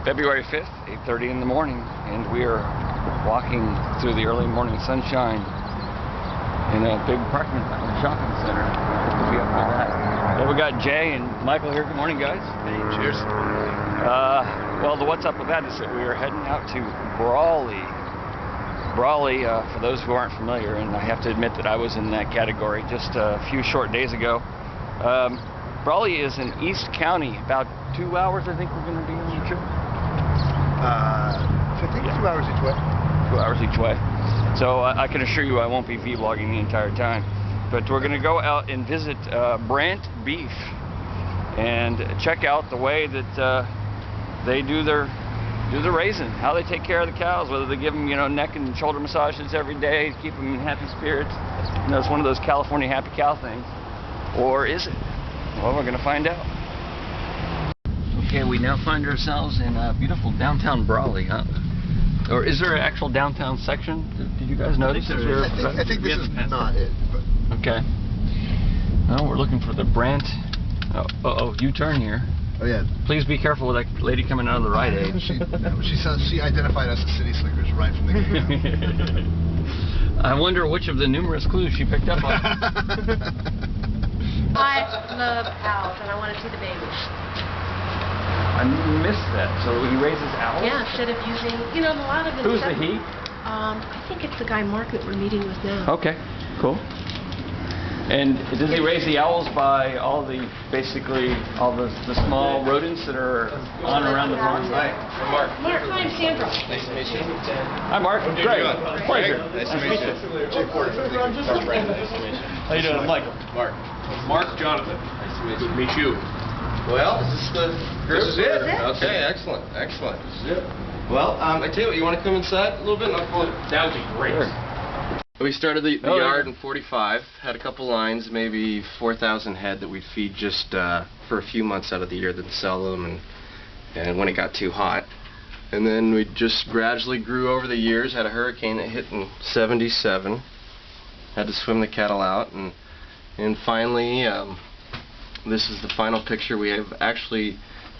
February 5th, 8:30 in the morning, and we are walking through the early morning sunshine in a big parking shopping center. We'll be up for that. Well, we got Jay and Michael here. Good morning, guys. Hey, cheers. Well, the what's up with that is that we are heading out to Brawley. Brawley, for those who aren't familiar, and I have to admit that I was in that category just a few short days ago. Brawley is in East County, about 2 hours I think we're going to be on the trip. I think 2 hours each way. 2 hours each way. So I can assure you I won't be vlogging the entire time. But we're going to go out and visit Brandt Beef and check out the way that they do their raising, how they take care of the cows, whether they give them, you know, neck and shoulder massages every day to keep them in happy spirits. You know, it's one of those California happy cow things. Or is it? Well, we're going to find out. Okay, we now find ourselves in beautiful downtown Brawley, huh? Or is there an actual downtown section? Did you guys notice? I think this is not it. But. Okay. Well, we're looking for the Brandt. U-turn here. Oh yeah. Please be careful with that lady coming out of the Rite Aid. She identified us as city slickers right from the get-go. I wonder which of the numerous clues she picked up on. I love owls, and I want to see the babies. I missed that. So he raises owls? Yeah, instead of using, you know, a lot of it. Who's the he? I think it's the guy Mark that we're meeting with now. Okay, cool. And does he raise the owls by all the, basically, all the small rodents that are on around the farm? Hi, I'm Mark. Mark, hi, I'm Sandra. Nice to meet you. Hi, Mark. Great. Pleasure. Nice to meet you. Jake Porter. Nice to meet you. How you doing, Michael? Mark. Mark Jonathan. Nice to meet you. Well, is this the group? This is it. Okay, excellent, excellent. This is it. Well, I tell you what, you want to come inside a little bit and I'll call it. That would be great. Sure. We started the Oh, yard yeah. in 45, had a couple lines, maybe 4,000 head that we'd feed just for a few months out of the year, then sell them, and when it got too hot. And then we just gradually grew over the years, had a hurricane that hit in 77, had to swim the cattle out, and finally, this is the final picture. We have actually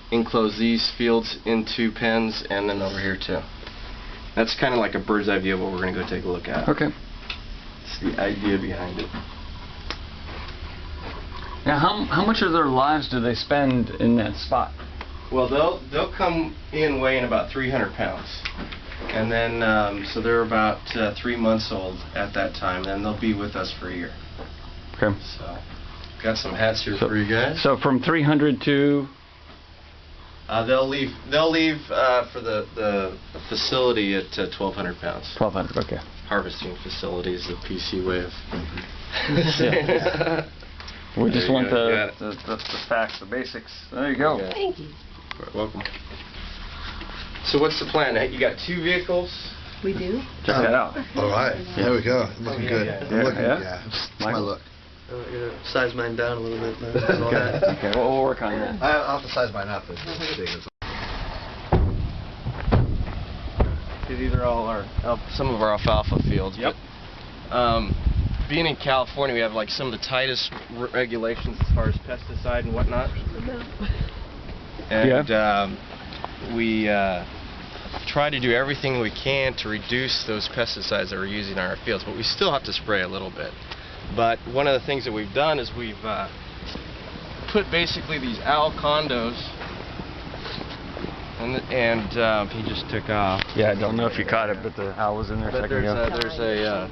enclosed these fields into pens and then over here too. That's kind of like a bird's eye view of what we're going to go take a look at. Okay. It's the idea behind it. Now, how much of their lives do they spend in that spot? Well, they'll come in weighing about 300 pounds, and then so they're about 3 months old at that time. Then they'll be with us for a year. Okay. So, got some hats here for you guys. So from 300 to. They'll leave for the facility at 1,200 pounds. 1,200. Okay. Harvesting facility is the PC way of. Yeah. We just want go. the facts, the basics. There you go. Okay. Thank you. Welcome. So what's the plan? You got 2 vehicles? We do? Check that out. All right, there we go. Looking good. Yeah. It's my look. I'm gonna size mine down a little bit. Okay, well, we'll work on that. I'll have to size mine up. These are all some of our alfalfa fields. Yep. But, being in California, we have like some of the tightest regulations as far as pesticide and whatnot. And we try to do everything we can to reduce those pesticides that we're using in our fields, but we still have to spray a little bit. But one of the things that we've done is we've put basically these owl condos, and he just took off. Yeah, I don't know if you caught it, but the owl was in there a But second ago. there's a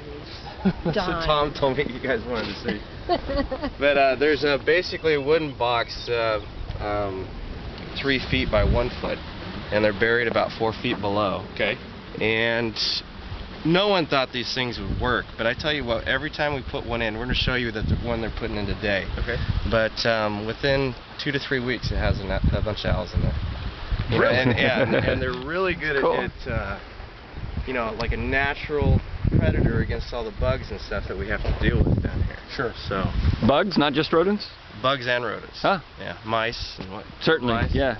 so Tom told me you guys wanted to see. But there's basically a wooden box 3 feet by 1 foot, and they're buried about 4 feet below. Okay. And no one thought these things would work, but I tell you what, every time we put one in, we're going to show you that the one they're putting in today. Okay. But within 2 to 3 weeks, it has a bunch of owls in there. Really? And they're really good Cool. at you know, like a natural predator against all the bugs and stuff that we have to deal with down here. Sure. So Bugs, not just rodents? bugs and rodents. Huh. Yeah, mice and what? Certainly, Mice. yeah.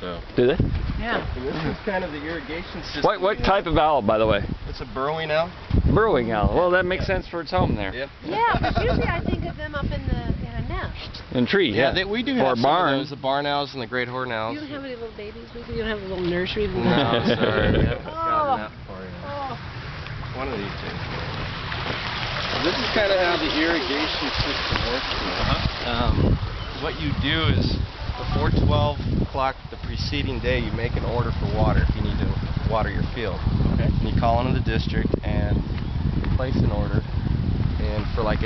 So. Do they? Yeah. And this is kind of the irrigation system. What type of owl, by the way? It's a burrowing owl. Brewing owl. Well, that makes sense for its home there. Yep. Yeah, but usually I think of them up in a nest. And tree, yeah. We do or have some barn. of those, the barn owls and the great horned owls. You don't have any little babies with you? You don't have a little nursery? No, sorry. We haven't gotten that for you. Oh. One of these days. This is kind of how the irrigation system works. What you do is before 12 o'clock the preceding day, you make an order for water if you need to water your field. Okay. And you call into the district and place an order. And for like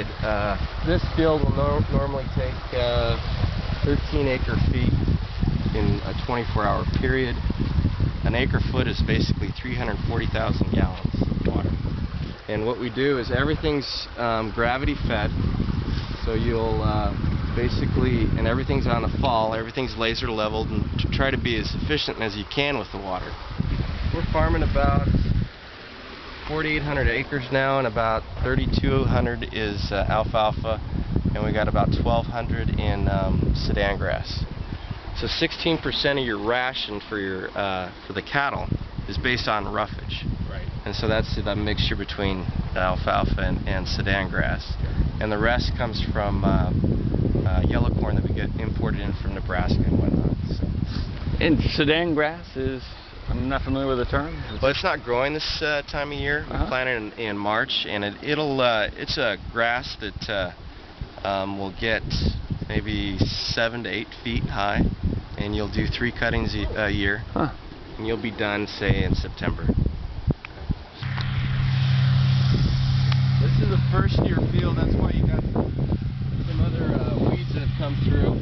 this field will normally take 13 acre feet in a 24-hour period. An acre foot is basically 340,000 gallons of water. And what we do is everything's gravity fed, so you'll basically, and everything's on the fall, everything's laser leveled, and to try to be as efficient as you can with the water. We're farming about 4,800 acres now, and about 3,200 is alfalfa, and we got about 1,200 in Sudan grass. So 16% of your ration for your for the cattle is based on roughage. Right. And so that's the mixture between alfalfa and Sudan grass. And the rest comes from yellow corn that we get imported in from Nebraska and whatnot. So. And Sudan grass is, I'm not familiar with the term. Well, it's not growing this time of year. We plant it in March, and it's a grass that will get maybe 7 to 8 feet high, and you'll do 3 cuttings a year, and you'll be done, say, in September. This is a first-year field. That's why you got some other weeds that have come through,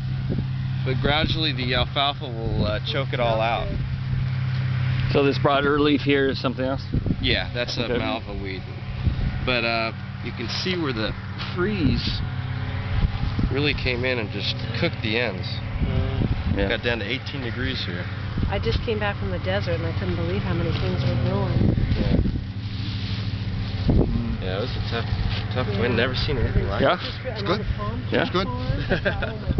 but gradually the alfalfa will choke it all out. So this broader leaf here is something else? Yeah, that's a malva weed. But you can see where the freeze really came in and just cooked the ends. Yeah. Got down to 18 degrees here. I just came back from the desert and I couldn't believe how many things were growing. Yeah, it was a tough wind. Never seen anything like Yeah? it. It's good. Yeah. It's good. Oh my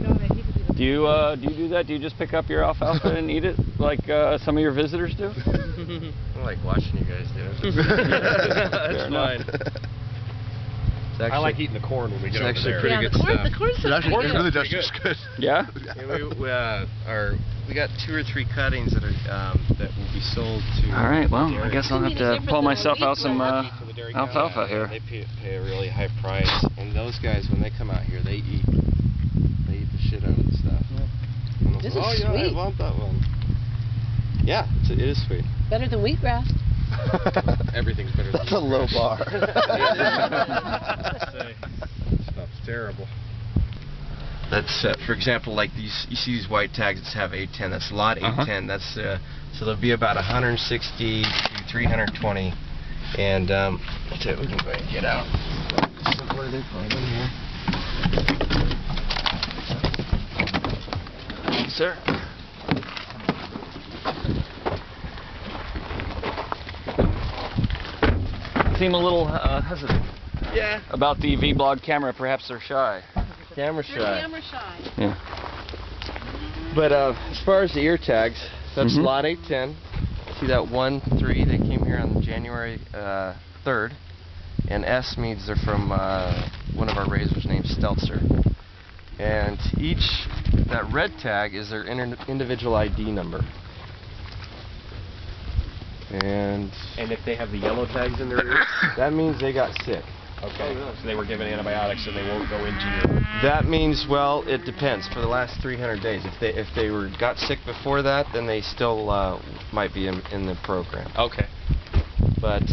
God, I hated to be Do you do that? Do you just pick up your alfalfa and eat it like some of your visitors do? I like watching you guys do it. That's fine. I like eating the corn when we get over actually there. pretty Yeah, good the corn, stuff. the corn's It actually Corn it is really pretty does taste good. Yeah? Yeah, we got 2 or 3 cuttings that are that will be sold to. All right. Well, I dairy. guess I'll have to pull myself out some alfalfa here. They pay a really high price, and those guys, when they come out here, they eat the shit out of the stuff. And they'll This say, is oh yeah, sweet. I want that one. Yeah, it is sweet. better than wheatgrass. Everything's better than That's a low bar. Stuff's terrible. That's for example, like these. You see these white tags that have 810. That's lot 810. That's so there'll be about 160 to 320. And I'll tell you, we can go ahead and get out. Where are they from here? Sir. Seem a little hesitant. Yeah. About the vBlog camera. Perhaps they're shy. Camera You're shy. camera shy. Yeah. But as far as the ear tags, that's Mhm. lot 810. See that 1-3? They came here on January 3rd. And S means they're from one of our raisers named Stelzer. And that red tag is their individual ID number. And if they have the yellow tags in their ears? that means they got sick. Okay. So they were given antibiotics and they won't go into your... That means, well, it depends. For the last 300 days, if they got sick before that, then they still might be in the program. Okay. But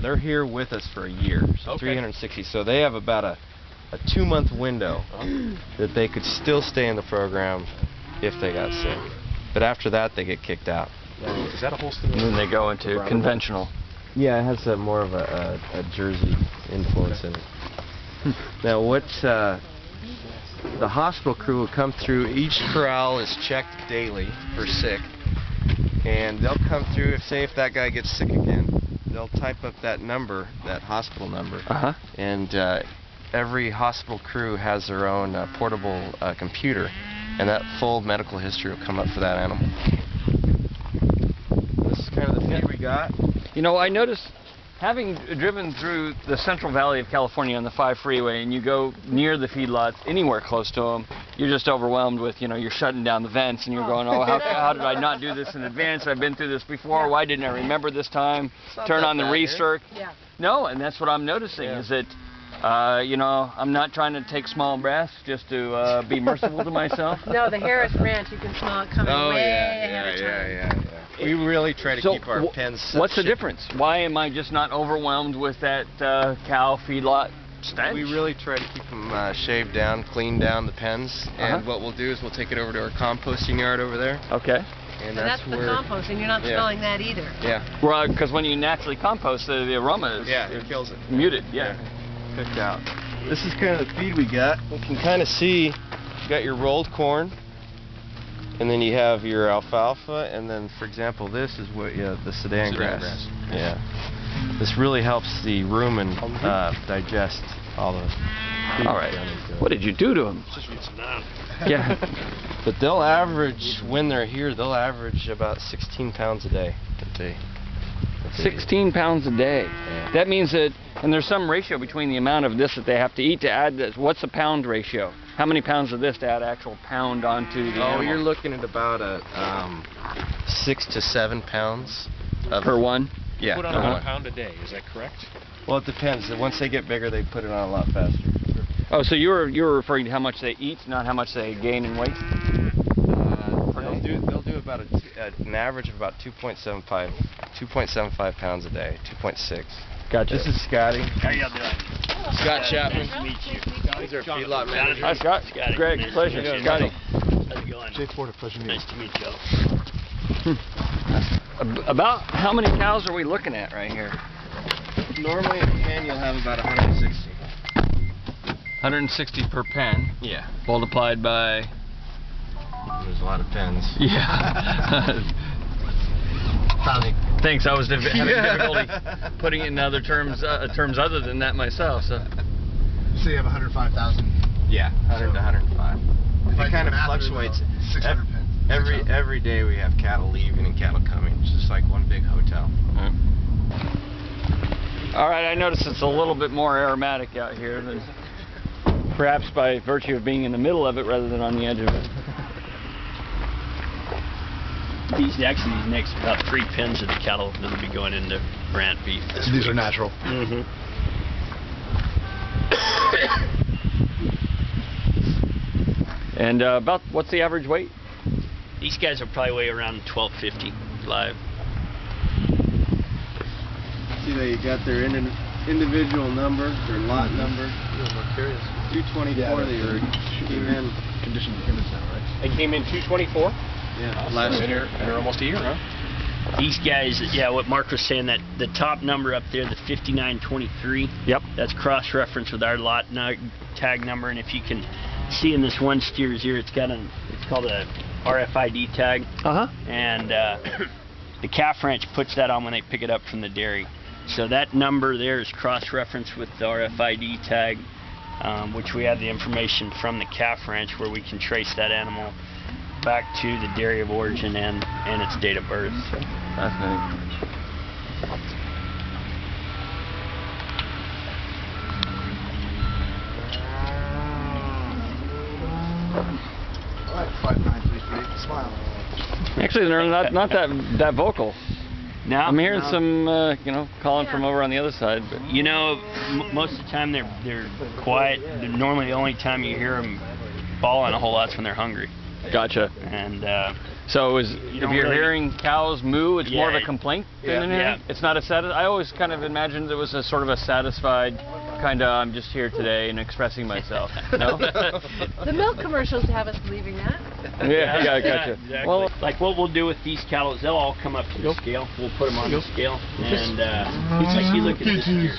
they're here with us for a year, so Okay. 360. So they have about a 2-month window that they could still stay in the program if they got sick. But after that, they get kicked out. Is that a Holstein? And then they go into conventional. Yeah, it has more of a Jersey influence in it. Now, what the hospital crew will come through, each corral is checked daily for sick, and they'll come through, if that guy gets sick again, they'll type up that number, that hospital number, and every hospital crew has their own portable computer, and that full medical history will come up for that animal. This is kind of the feed we got. You know, I noticed having driven through the Central Valley of California on the 5 freeway, and you go near the feedlots, anywhere close to them, you're just overwhelmed with, you're shutting down the vents, and you're going, oh, how did I not do this in advance? I've been through this before. Why didn't I remember this time? Turn on the recirc. Yeah. No, and that's what I'm noticing is that, I'm not trying to take small breaths just to be merciful to myself. No, the Harris Ranch, you can smell it coming way ahead of time. Yeah. We really try to keep our pens. What's the difference? Why am I just not overwhelmed with that cow feedlot stench? We really try to keep them shaved down, clean down the pens, and what we'll do is we'll take it over to our composting yard over there. Okay. And that's the composting. You're not smelling that either. Yeah. Well, because when you naturally compost, the aroma is it kills it. Muted. Yeah. Cooked out. This is kind of the feed we got. You can kind of see you got your rolled corn, and then you have your alfalfa, and then, for example, this is what the Sudan grass. Yeah. This really helps the rumen digest all the feed. All right. What did you do to them? Yeah. But they'll average, when they're here, they'll average about 16 pounds a day. 16 pounds a day. Yeah. That means that, and there's some ratio between the amount of this that they have to eat to add this. What's the pound ratio? How many pounds of this to add actual pound onto the animal? You're looking at about 6 to 7 pounds. Per one? Yeah. Put on about a pound a day, is that correct? Well, it depends. Once they get bigger, they put it on a lot faster. Oh, so you were referring to how much they eat, not how much they gain in weight? They'll do about an average of about 2.75 pounds a day, 2.6. Gotcha. This is Scotty. How y'all doing? Scott Chapman. Nice to meet you. He's our feedlot manager. Hi, Scott. Scotty. Greg, Nice pleasure. to meet you. Scotty. How's it going? Jay Porter, pleasure to meet Nice to meet you. About how many cows are we looking at right here? Normally in a pen you'll have about 160. 160 per pen. Yeah. Multiplied by... There's a lot of pens. Yeah. Thanks. I was having difficulty putting it in other terms other than that myself. So So you have 105,000. Yeah, 100 to 105. It kind of fluctuates. 600 pens. Every day we have cattle leaving and cattle coming. It's just like one big hotel. All right. I notice it's a little bit more aromatic out here than perhaps by virtue of being in the middle of it rather than on the edge of it. These next about 3 pens of the cattle that will be going into Brandt Beef. So these are natural. Mm-hmm. And about what's the average weight? These guys will probably weigh around 1250 live. See that you got their individual number, their lot number. I'm curious. 224 they came in. Condition dependence now, right? They came in 224? Yeah, Last year. And almost a year, huh? These guys, what Mark was saying, that the top number up there, the 5923. Yep. That's cross-referenced with our lot tag number, and if you can see in this one steer's ear, it's called a RFID tag. And the calf ranch puts that on when they pick it up from the dairy. So that number there is cross-referenced with the RFID tag, which we have the information from the calf ranch where we can trace that animal back to the dairy of origin and its date of birth. So. Fascinating. All right, 5933. Smile. Actually, they're not that vocal. No, I'm hearing some, calling from over on the other side. But. Most of the time they're quiet. Normally the only time you hear them bawling a whole lot is when they're hungry. Gotcha. And so if you're hearing cows moo, it's more of a complaint than anything? Yeah. It's not I always kind of imagined it was a sort of a satisfied kind of, I'm just here today and expressing myself. No? The milk commercials have us believing that. Yeah, gotcha. Exactly. Well, like what we'll do with these cattle is they'll all come up to the scale. We'll put them on the scale, and it's like you look at this here.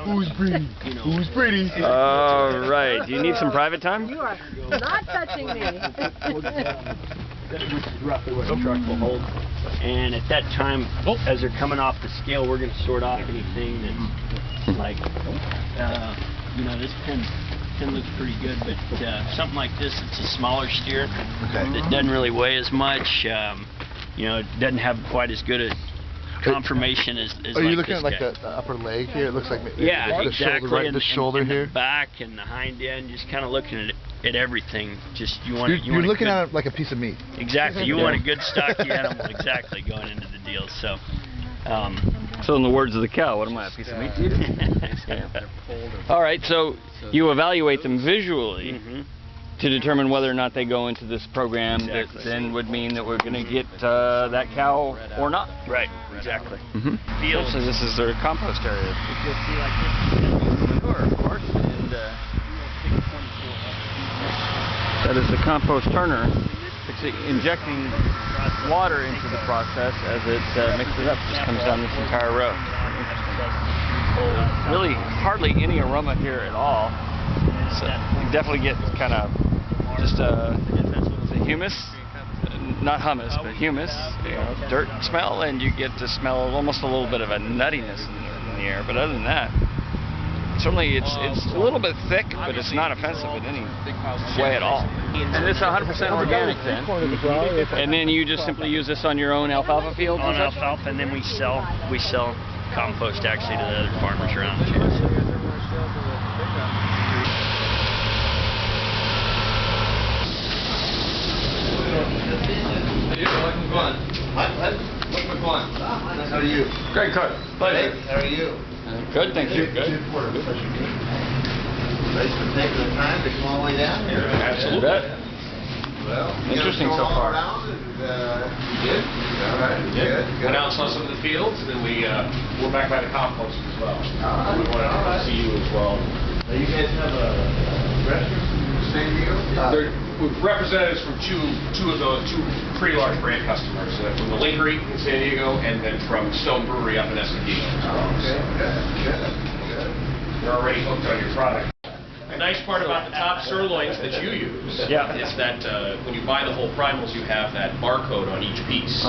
Who's breeding? Who's breeding? all right. Do you need some private time? You are not touching me. Which is roughly what a truck will hold. And at that time, as they're coming off the scale, we're going to sort off anything that's like, this pen looks pretty good, but something like this, it's a smaller steer that doesn't really weigh as much. It doesn't have quite as good a confirmation is Are you like looking this at like guy. the upper leg here? It looks like maybe Yeah, the exactly. shoulder, right? And, The shoulder and here. the back and the hind end, just kind of looking at everything. Just you want You're looking at it like a piece of meat. Exactly. You want a good stocky animal, exactly, going into the deal. So. So in the words of the cow, what am I, a piece of meat to eat? Yeah. All right, so you evaluate them visually to determine whether or not they go into this program that then would mean that we're going to get that cow or not. Right, exactly. So this is their compost area. You'll see like this. Sure, of course. And that is the compost turner. It's injecting water into the process as it mixes it up. Just comes down this entire row. Really hardly any aroma here at all. So you definitely get kind of just the humus, not hummus, but humus, dirt smell, and you get to smell almost a little bit of a nuttiness in the air. But other than that, certainly it's a little bit thick, but it's not offensive in any way at all. And it's 100% organic then. And then you just simply use this on your own alfalfa fields? On alfalfa, and then we sell compost actually to the other farmers around too. How are you? Great, Cook. Pleasure. How are you? Good, thank you. Good. Thanks for taking the time to come all the way down here. Absolutely. Well, interesting so far. Good. All right. Good. Went out and saw some of the fields, and then we're back by the compost as well. We wanted to see you as well. Now you guys have a restaurant? Same deal? With representatives from two pretty large brand customers, from the Linkery in San Diego, and then from Stone Brewery up in Escondido as well. Okay. Good. They're already hooked on your product. The nice part about the top sirloins that you use is that when you buy the whole primals, you have that barcode on each piece.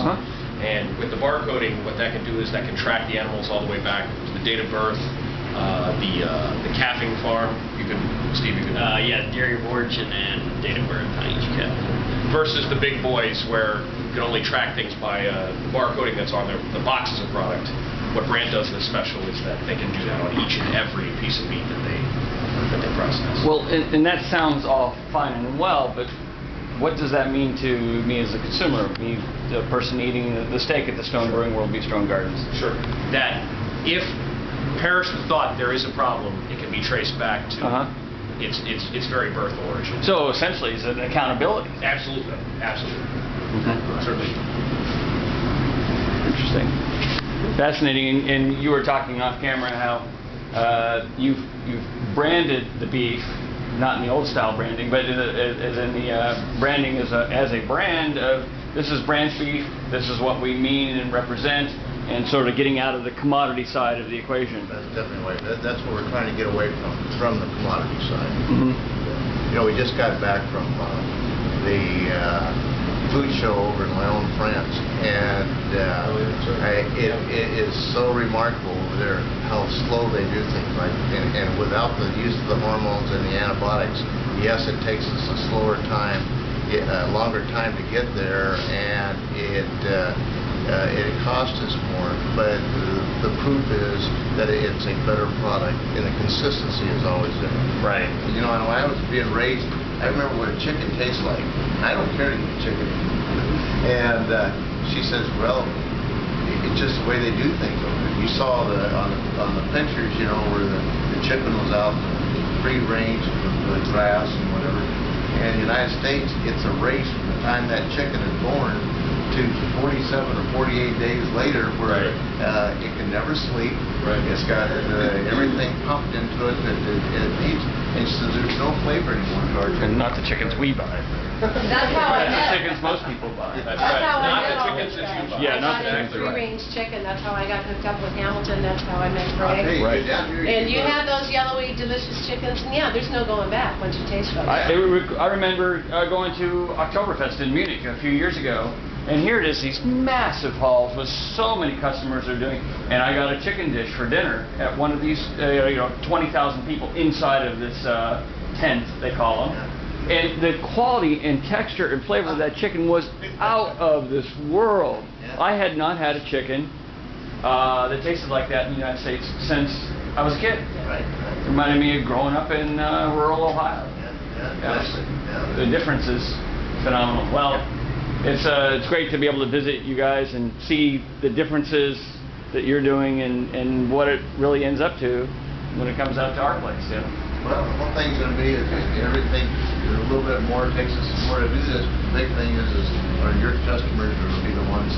And with the barcoding, what that can do is that can track the animals all the way back to the date of birth, the calving farm. Steve, you can. Dairy of origin and date of birth on each calf. Versus the big boys where you can only track things by the barcoding that's on the boxes of product. What Brandt does in this special is that they can do that on each and every piece of meat that they process. Well, and that sounds all fine and well, but what does that mean to me as a consumer, me, the person eating the steak at the Stone World Bistro Gardens? Sure. That if perished with thought there is a problem, it can be traced back to its very birth origin. So essentially, it's an accountability. Absolutely. Certainly. Interesting. Fascinating. And you were talking off camera how you've branded the beef, not in the old style branding, but as in the branding as a brand of this is Brandt Beef, this is what we mean and represent, and sort of getting out of the commodity side of the equation. That's definitely right. That's what we're trying to get away from the commodity side. You know, we just got back from the food show over in Lyon, France, and it is so remarkable over there how slow they do things. Like, and without the use of the hormones and the antibiotics, yes, it takes us a slower time, a longer time to get there, and it costs us more, but the proof is that it's a better product, and the consistency is always there. Right. You know, when I was being raised, I remember what a chicken tastes like. I don't care to eat chicken. And she says, well, it's just the way they do things over there. You saw on the pictures, you know, where the chicken was out free range with the grass and whatever. And in the United States, it's a race from the time that chicken is born to 47 or 48 days later, where it can never sleep. It's got everything pumped into it that it needs. And she says there's no flavor anymore to our chicken. And not the chickens we buy. That's how I The met. chickens most people buy. That's That's how I Not met the all chickens this that you stuff. buy. Yeah, not the I chickens got a that free-range chicken. That's how I got hooked up with Hamilton. That's how I met I'll tell Brewing. you, Right. get down here, And you go- have those yellowy, delicious chickens, and yeah, there's no going back once you taste those. I remember going to Oktoberfest in Munich a few years ago, and here it is, these massive halls with so many customers are doing, and I got a chicken dish for dinner at one of these, 20,000 people inside of this tent, they call them. And the quality and texture and flavor of that chicken was out of this world. I had not had a chicken that tasted like that in the United States since I was a kid. Right. It reminded me of growing up in rural Ohio. Yeah. The difference is phenomenal. Well, it's great to be able to visit you guys and see the differences that you're doing and what it really ends up to when it comes out to our place. Yeah. Well, one thing's going to be is everything a little bit more takes us some more to do this. The big thing is your customers will be the ones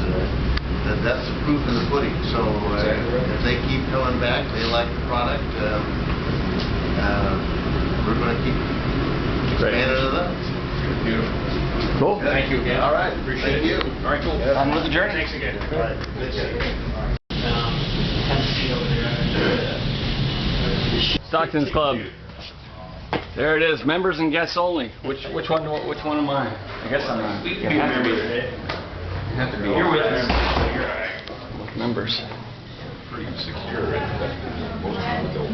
that's the proof in the pudding. So if they keep coming back, they like the product, we're going to keep expanding it up. Beautiful. Cool. Good. Thank you again. All right. Appreciate Thank it. you. All right, cool. On with the journey. Thanks again. All right. Stockton's Club. There it is. Members and guests only. Which one am I? I guess I'm not. You have to be. You have to be. You're with us. Members. Pretty secure, right? Most people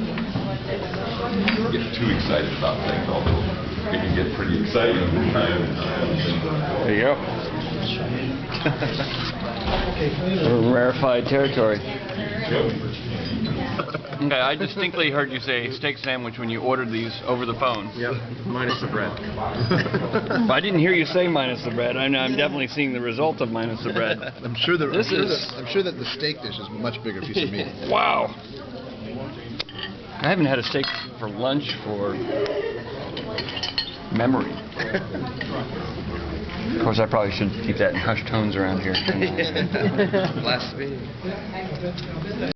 don't get too excited about things, although it can get pretty exciting from time to time. There you go. Rarefied territory. Okay, I distinctly heard you say steak sandwich when you ordered these over the phone. Yep, minus the bread. I didn't hear you say minus the bread. I'm definitely seeing the result of minus the bread. I'm sure that the steak dish is a much bigger piece of meat. Wow. I haven't had a steak for lunch for memory. Of course, I probably should keep that in hushed tones around here. Blasphemy.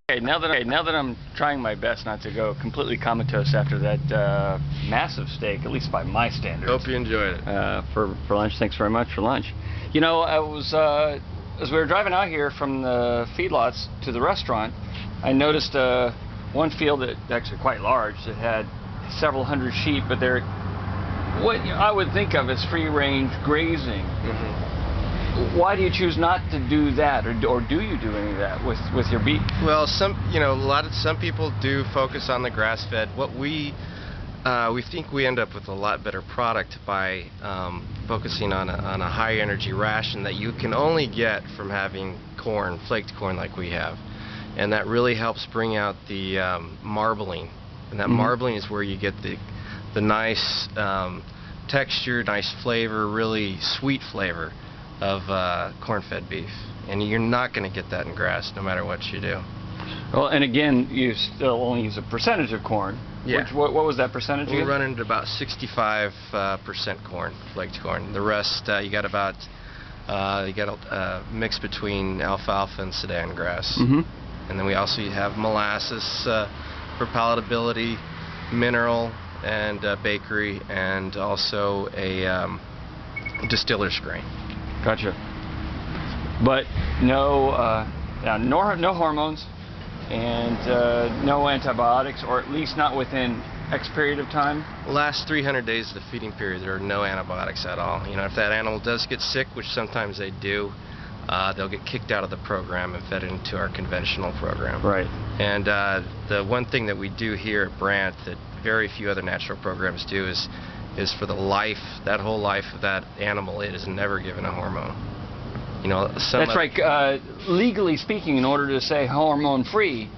Okay, now that I'm trying my best not to go completely comatose after that massive steak, at least by my standards. Hope you enjoyed it. For lunch. Thanks very much for lunch. You know, I was as we were driving out here from the feedlots to the restaurant, I noticed one field that actually quite large that had several hundred sheep, but they're what I would think of as free-range grazing. Mm-hmm. Why do you choose not to do that, or do you do any of that with your beef? Well, some people do focus on the grass-fed. What we think we end up with a lot better product by focusing on a high-energy ration that you can only get from having corn, flaked corn like we have, and that really helps bring out the marbling, and that marbling is where you get the nice texture, nice flavor, really sweet flavor of corn-fed beef, and you're not going to get that in grass no matter what you do. Well, and again, you still only use a percentage of corn. Yeah. What was that percentage? We're running at about 65% corn, flaked corn. The rest you got about a mix between alfalfa and Sudan grass. Mm-hmm. And then we also have molasses for palatability, mineral, and bakery, and also a distiller's grain. Gotcha. But no hormones and no antibiotics, or at least not within X period of time? Last 300 days of the feeding period, there are no antibiotics at all. You know, if that animal does get sick, which sometimes they do, they'll get kicked out of the program and fed into our conventional program. Right. And the one thing that we do here at Brandt that very few other natural programs do is for the life, that whole life of that animal, it is never given a hormone. You know, that's right. Legally speaking, in order to say hormone-free,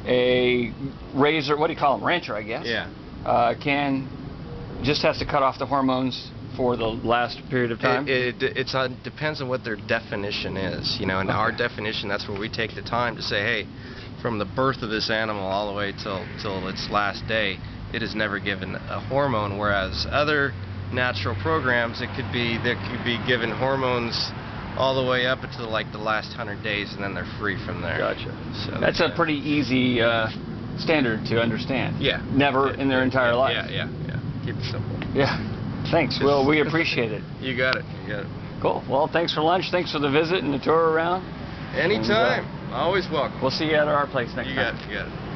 a raiser, what do you call them, rancher, I guess? Yeah. Just has to cut off the hormones for the last period of time? It depends on what their definition is. You know, and our definition, that's where we take the time to say, hey, from the birth of this animal all the way till its last day, it is never given a hormone, whereas other natural programs, they could be given hormones all the way up until like the last 100 days, and then they're free from there. Gotcha. So that's a pretty easy standard to understand. Yeah. Never in their entire life. Yeah. Keep it simple. Yeah. Thanks. Well, we appreciate it. You got it. Cool. Well, thanks for lunch. Thanks for the visit and the tour around. Anytime. Always welcome. We'll see you at our place next time. You got it.